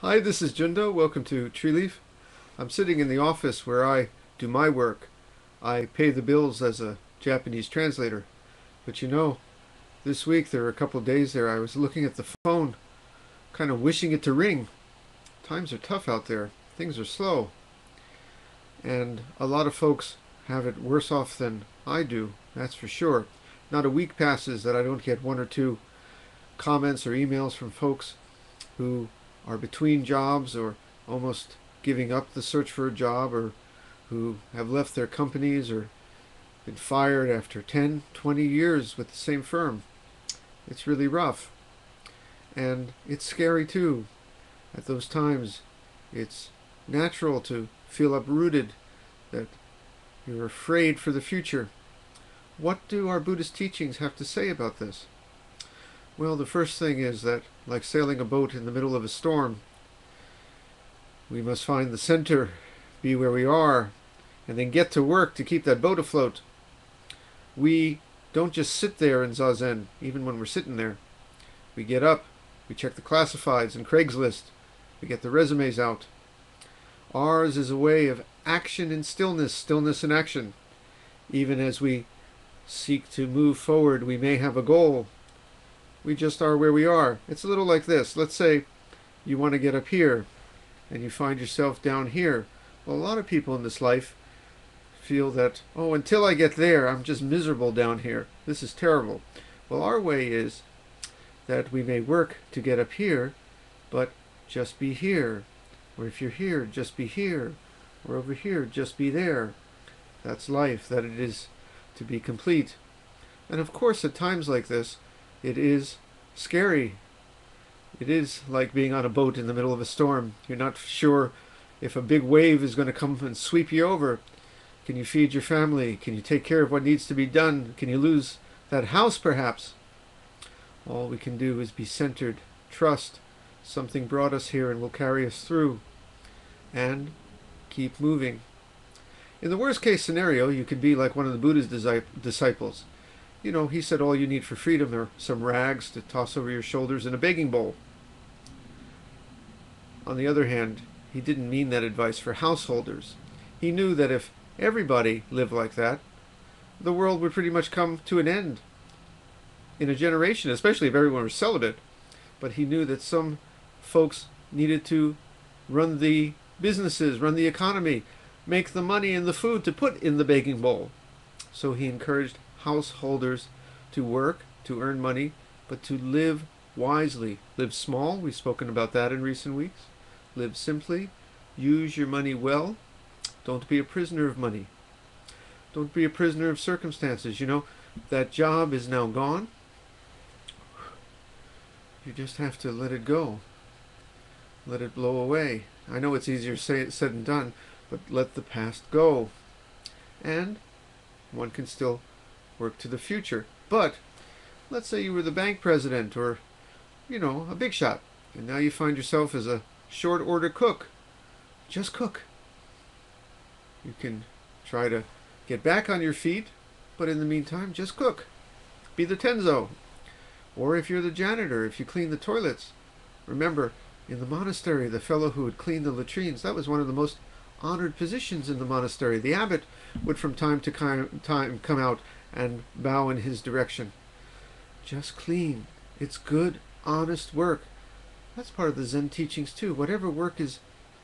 Hi, this is Jundo. Welcome to Treeleaf. I'm sitting in the office where I do my work. I pay the bills as a Japanese translator. But this week there were a couple of days there I was looking at the phone, kind of wishing it to ring. Times are tough out there. Things are slow. And a lot of folks have it worse off than I do, that's for sure. Not a week passes that I don't get one or two comments or emails from folks who are between jobs or almost giving up the search for a job, or who have left their companies or been fired after 10, 20 years with the same firm. It's really rough. And it's scary too. At those times, it's natural to feel uprooted, that you're afraid for the future. What do our Buddhist teachings have to say about this? Well, the first thing is that, like sailing a boat in the middle of a storm, we must find the center, be where we are, and then get to work to keep that boat afloat. We don't just sit there in Zazen, even when we're sitting there. We get up, we check the classifieds and Craigslist, we get the resumes out. Ours is a way of action and stillness, stillness and action. Even as we seek to move forward, we may have a goal. We just are where we are. It's a little like this. Let's say you want to get up here and you find yourself down here. Well, a lot of people in this life feel that, oh, until I get there, I'm just miserable down here. This is terrible. Well, our way is that we may work to get up here, but just be here. Or if you're here, just be here. Or over here, just be there. That's life, that it is to be complete. And of course, at times like this, it is scary. It is like being on a boat in the middle of a storm. You're not sure if a big wave is going to come and sweep you over. Can you feed your family? Can you take care of what needs to be done? Can you lose that house perhaps? All we can do is be centered, trust something brought us here and will carry us through, and keep moving. In the worst case scenario, you could be like one of the Buddha's disciples. He said all you need for freedom are some rags to toss over your shoulders and a begging bowl. On the other hand, he didn't mean that advice for householders. He knew that if everybody lived like that, the world would pretty much come to an end in a generation, especially if everyone was celibate. But he knew that some folks needed to run the businesses, run the economy, make the money and the food to put in the begging bowl. So he encouraged householders to work, to earn money, but to live wisely. Live small, we've spoken about that in recent weeks. Live simply, use your money well. Don't be a prisoner of money. Don't be a prisoner of circumstances. That job is now gone. You just have to let it go. Let it blow away. I know it's easier said than done, but let the past go. And one can still work to the future. But let's say you were the bank president, or, a big shot, and now you find yourself as a short order cook. Just cook. You can try to get back on your feet, but in the meantime, just cook. Be the tenzo. Or if you're the janitor, if you clean the toilets. Remember, in the monastery, the fellow who would clean the latrines, that was one of the most honored positions in the monastery. The abbot would from time to time come out and bow in his direction. Just clean. It's good, honest work. That's part of the Zen teachings too. Whatever work is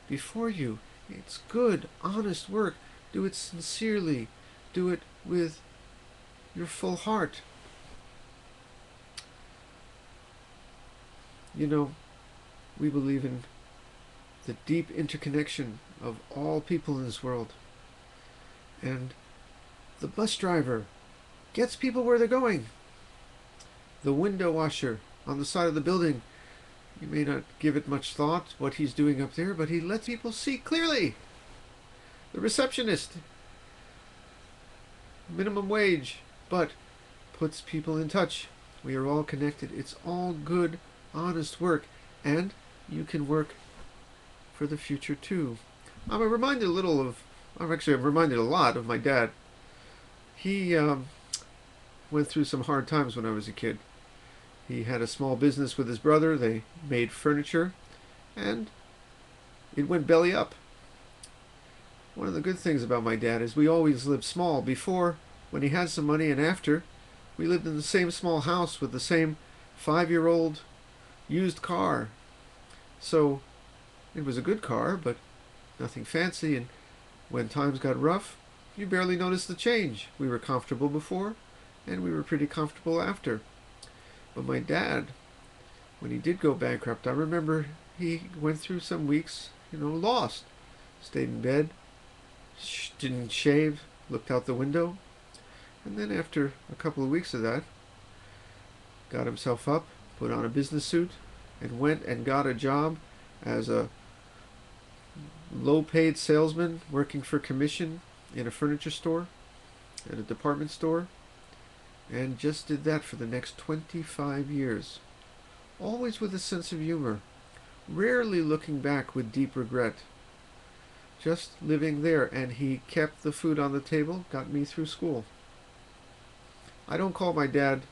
before you, it's good, honest work. Do it sincerely. Do it with your full heart. We believe in the deep interconnection of all people in this world. And the bus driver gets people where they're going. The window washer on the side of the building, you may not give it much thought what he's doing up there, but he lets people see clearly. The receptionist, minimum wage, but puts people in touch. We are all connected. It's all good, honest work, and you can work for the future too. I'm reminded a lot of my dad. He went through some hard times when I was a kid. He had a small business with his brother. They made furniture, and it went belly up. One of the good things about my dad is we always lived small. Before, when he had some money, and after, we lived in the same small house with the same 5-year-old used car. So it was a good car, but nothing fancy, and when times got rough, you barely noticed the change. We were comfortable before, and we were pretty comfortable after. But my dad, when he did go bankrupt, I remember he went through some weeks, lost. Stayed in bed, didn't shave, looked out the window, and then after a couple of weeks of that, got himself up, put on a business suit, and went and got a job as a low-paid salesman working for commission in a furniture store, at a department store, and just did that for the next 25 years. Always with a sense of humor, rarely looking back with deep regret. Just living there, and he kept the food on the table, got me through school. I don't call my dad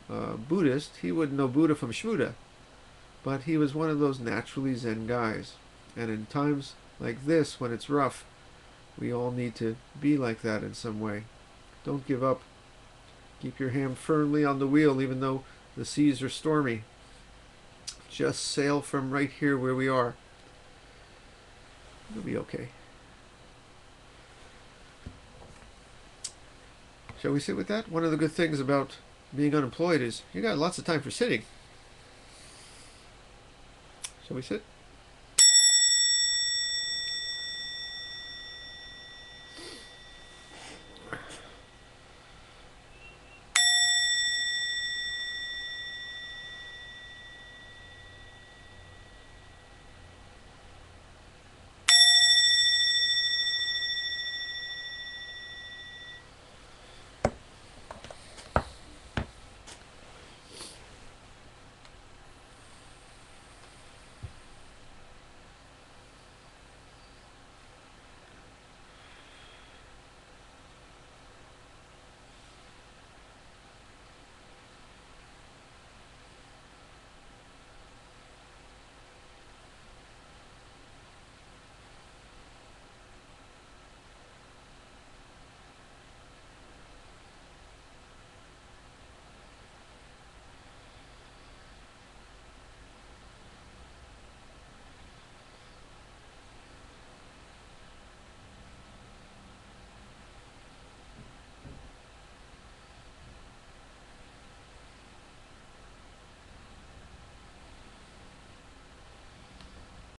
Buddhist. He wouldn't know Buddha from Shmuda, but he was one of those naturally Zen guys. And in times like this, when it's rough, we all need to be like that in some way. Don't give up. Keep your hand firmly on the wheel even though the seas are stormy. Just sail from right here where we are. It'll be okay. Shall we sit with that? One of the good things about being unemployed is you got lots of time for sitting. Shall we sit?